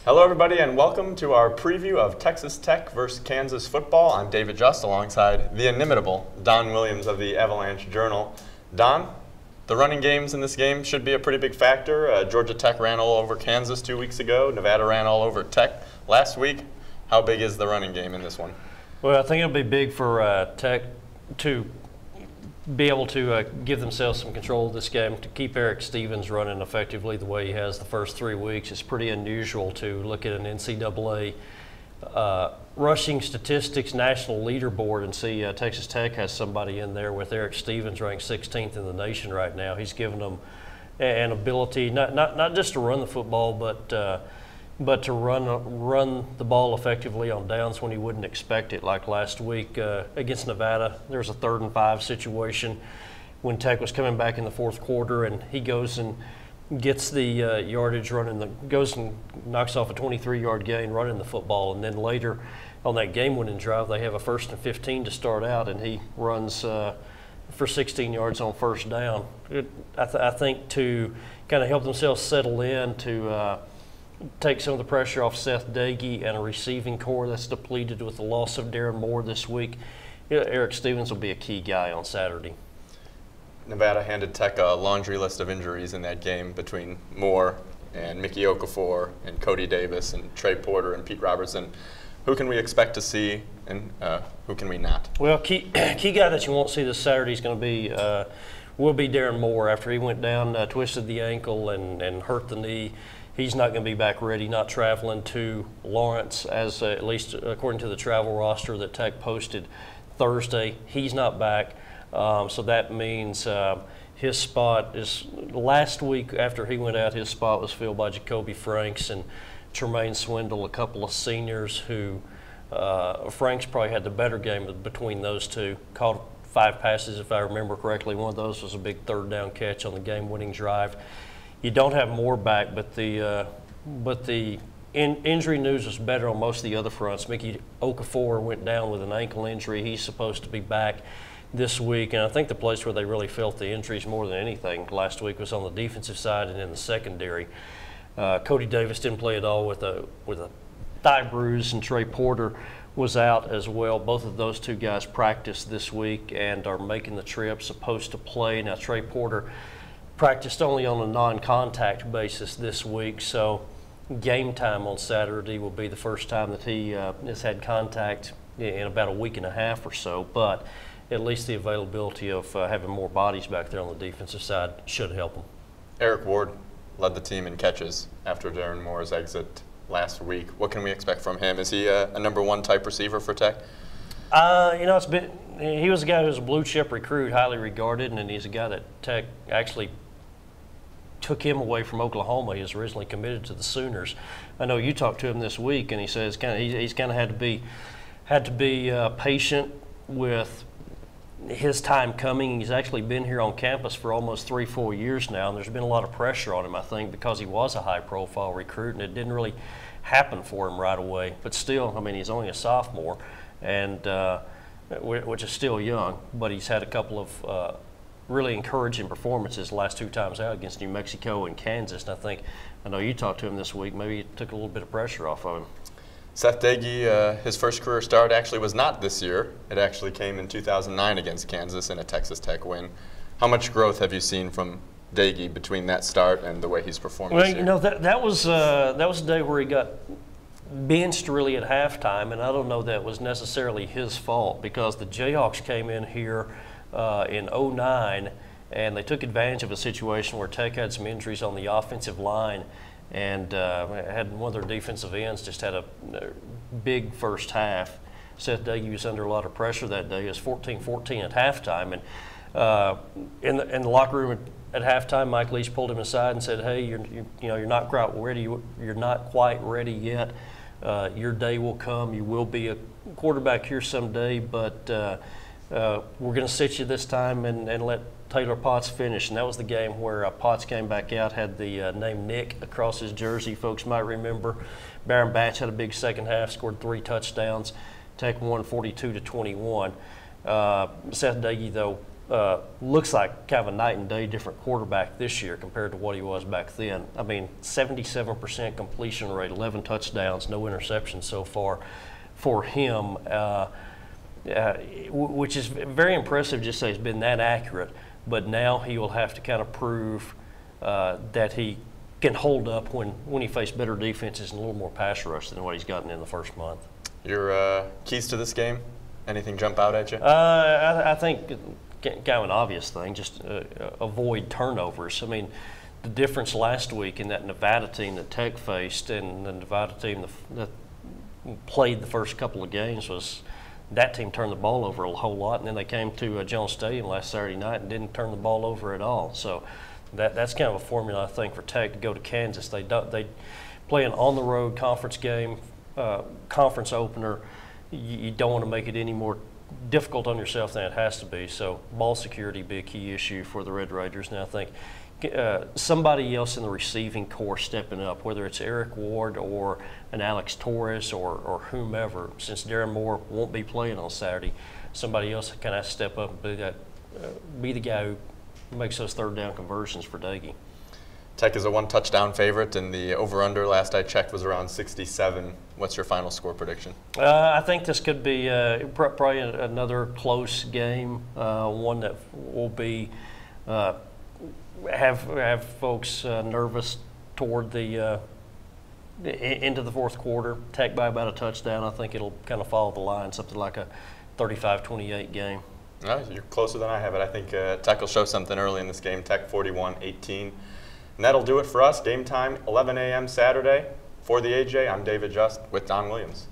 Hello everybody and welcome to our preview of Texas Tech versus Kansas football. I'm David Just alongside the inimitable Don Williams of the Avalanche-Journal. Don, the running games in this game should be a pretty big factor. Georgia Tech ran all over Kansas 2 weeks ago. Nevada ran all over Tech last week. How big is the running game in this one? Well, I think it'll be big for Tech to be able to give themselves some control of this game, to keep Eric Stevens running effectively the way he has the first 3 weeks. It's pretty unusual to look at an NCAA rushing statistics national leaderboard and see Texas Tech has somebody in there with Eric Stevens ranked 16th in the nation right now. He's given them an ability not just to run the football, but to run the ball effectively on downs when you wouldn't expect it. Like last week against Nevada, there was a 3rd and 5 situation when Tech was coming back in the fourth quarter, and he goes and gets the yardage goes and knocks off a 23-yard gain running the football, and then later on that game-winning drive, they have a 1st and 15 to start out, and he runs for 16 yards on first down. I think to kind of help themselves settle in, to take some of the pressure off Seth Dagey and a receiving core that's depleted with the loss of Darren Moore this week. Eric Stevens will be a key guy on Saturday. Nevada handed Tech a laundry list of injuries in that game between Moore and Mickey Okafor and Cody Davis and Trey Porter and Pete Robertson. Who can we expect to see and who can we not? Well, key guy that you won't see this Saturday is going to be will be Darren Moore. After he went down, twisted the ankle and hurt the knee, he's not going to be back ready, not traveling to Lawrence, as at least according to the travel roster that Tech posted Thursday. He's not back, so that means his spot is, last week after he went out, his spot was filled by Jacoby Franks and Tremaine Swindle, a couple of seniors who Franks probably had the better game between those two. Caught 5 passes, if I remember correctly. One of those was a big 3rd down catch on the game-winning drive. You don't have Moore back, but the injury news was better on most of the other fronts. Mickey Okafor went down with an ankle injury. He's supposed to be back this week, and I think the place where they really felt the injuries more than anything last week was on the defensive side and in the secondary. Cody Davis didn't play at all with a thigh bruise, and Trey Porter was out as well. Both of those two guys practiced this week and are making the trip, supposed to play. Now, Trey Porter practiced only on a non-contact basis this week, so game time on Saturday will be the first time that he has had contact in about a week and a half or so, but at least the availability of having more bodies back there on the defensive side should help him. Eric Ward led the team in catches after Darren Moore's exit last week. What can we expect from him? Is he a #1 type receiver for Tech? He was a guy who was a blue chip recruit, highly regarded, and he's a guy that Tech actually took him away from Oklahoma. He was originally committed to the Sooners. I know you talked to him this week, and he says he's kind of had to be patient with his time coming. He's actually been here on campus for almost 3-4 years now, and there's been a lot of pressure on him, I think, because he was a high-profile recruit, and it didn't really happen for him right away. But still, I mean, he's only a sophomore, and which is still young, but he's had a couple of really encouraging performances the last 2 times out against New Mexico and Kansas. And I know you talked to him this week. Maybe it took a little bit of pressure off of him. Seth Dagey, his first career start actually was not this year. It actually came in 2009 against Kansas in a Texas Tech win. How much growth have you seen from Dagey between that start and the way he's performed this year? You know, that was a day where he got benched really at halftime, and I don't know that was necessarily his fault, because the Jayhawks came in here in 2009, and they took advantage of a situation where Tech had some injuries on the offensive line, and had one of their defensive ends just had a big first half. Seth Dagey was under a lot of pressure that day. It was 14-14 at halftime, and in the locker room at halftime, Mike Leach pulled him aside and said, "Hey, you're not quite ready. You're not quite ready yet. Your day will come. You will be a quarterback here someday, but we're going to sit you this time and let Taylor Potts finish." And that was the game where Potts came back out, had the name Nick across his jersey. Folks might remember. Baron Batch had a big second half, scored 3 touchdowns. Tech won 42-21. Seth Dagey, though, looks like kind of a night and day different quarterback this year compared to what he was back then. I mean, 77% completion rate, 11 touchdowns, no interceptions so far for him, which is very impressive just so he's been that accurate. But now he will have to kind of prove that he can hold up when he faces better defenses and a little more pass rush than what he's gotten in the first month. Your keys to this game? Anything jump out at you? I think kind of an obvious thing, just avoid turnovers. I mean, the difference last week in that Nevada team that Tech faced and the Nevada team that played the first couple of games was that team turned the ball over a whole lot, and then they came to Jones Stadium last Saturday night and didn't turn the ball over at all. So that's kind of a formula, I think, for Tech to go to Kansas. They play an on-the-road conference game, conference opener. You don't want to make it any more difficult on yourself than it has to be. So ball security be a key issue for the Red Raiders. And I think somebody else in the receiving corps stepping up, whether it's Eric Ward or an Alex Torres or whomever, since Darren Moore won't be playing on Saturday, somebody else kind of step up and be the guy who makes those third down conversions for Daggy. Tech is a 1-touchdown favorite, and the over-under last I checked was around 67. What's your final score prediction? I think this could be probably another close game, one that will be have folks nervous toward the into the fourth quarter. Tech by about a touchdown. I think it'll kind of follow the line, something like a 35-28 game. You're closer than I have it. I think Tech will show something early in this game. Tech 41-18. And that'll do it for us. Game time, 11 a.m. Saturday. For the AJ, I'm David Just with Don Williams.